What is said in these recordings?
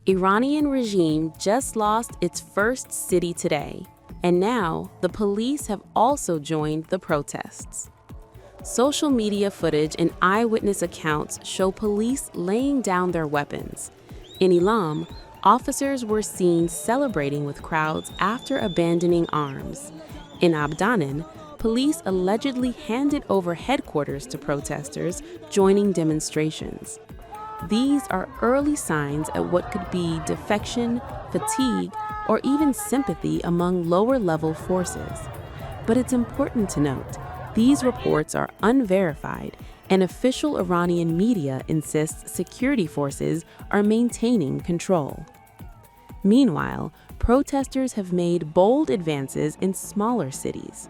Iranian regime just lost its first city today, and now the police have also joined the protests. Social media footage and eyewitness accounts show police laying down their weapons. In Elam, officers were seen celebrating with crowds after abandoning arms. In Abdanan, police allegedly handed over headquarters to protesters joining demonstrations. These are early signs at what could be defection, fatigue, or even sympathy among lower-level forces. But it's important to note, these reports are unverified, and official Iranian media insists security forces are maintaining control. Meanwhile, protesters have made bold advances in smaller cities.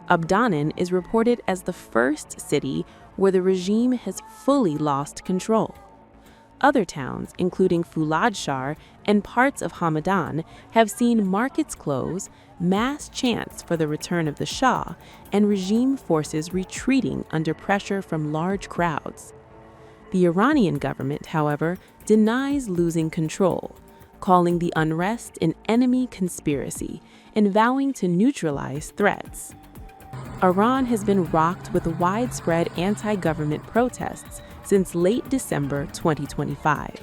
Abdanan is reported as the first city where the regime has fully lost control. Other towns, including Fuladshar and parts of Hamadan, have seen markets close, mass chants for the return of the Shah, and regime forces retreating under pressure from large crowds. The Iranian government, however, denies losing control, calling the unrest an enemy conspiracy and vowing to neutralize threats. Iran has been rocked with widespread anti-government protests since late December 2025.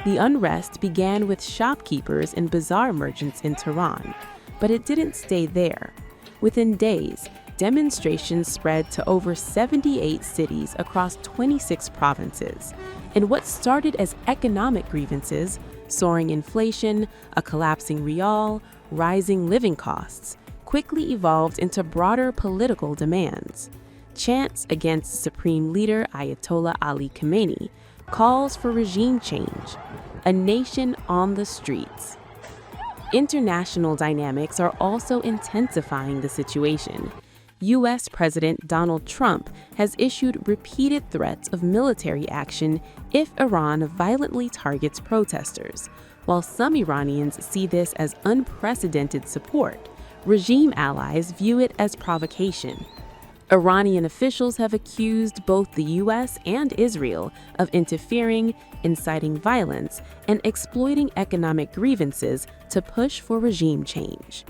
The unrest began with shopkeepers and bazaar merchants in Tehran, but it didn't stay there. Within days, demonstrations spread to over 78 cities across 26 provinces, and what started as economic grievances, soaring inflation, a collapsing rial, rising living costs, quickly evolved into broader political demands. Chants against Supreme Leader Ayatollah Ali Khamenei, calls for regime change, a nation on the streets. International dynamics are also intensifying the situation. U.S. President Donald Trump has issued repeated threats of military action if Iran violently targets protesters. While some Iranians see this as unprecedented support, regime allies view it as provocation. Iranian officials have accused both the U.S. and Israel of interfering, inciting violence, and exploiting economic grievances to push for regime change.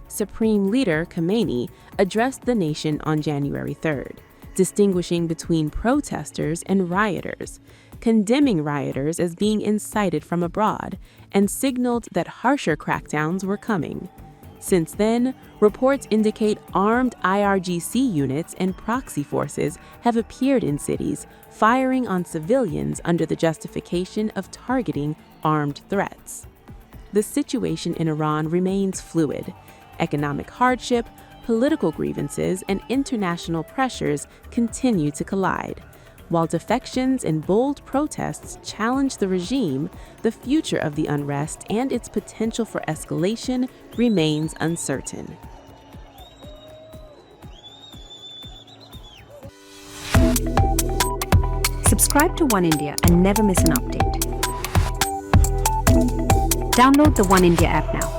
Supreme Leader Khamenei addressed the nation on January 3rd, distinguishing between protesters and rioters, condemning rioters as being incited from abroad, and signaled that harsher crackdowns were coming. Since then, reports indicate armed IRGC units and proxy forces have appeared in cities, firing on civilians under the justification of targeting armed threats. The situation in Iran remains fluid. Economic hardship, political grievances, and international pressures continue to collide. While defections and bold protests challenge the regime, the future of the unrest and its potential for escalation remains uncertain. Subscribe to One India and never miss an update. Download the One India app now.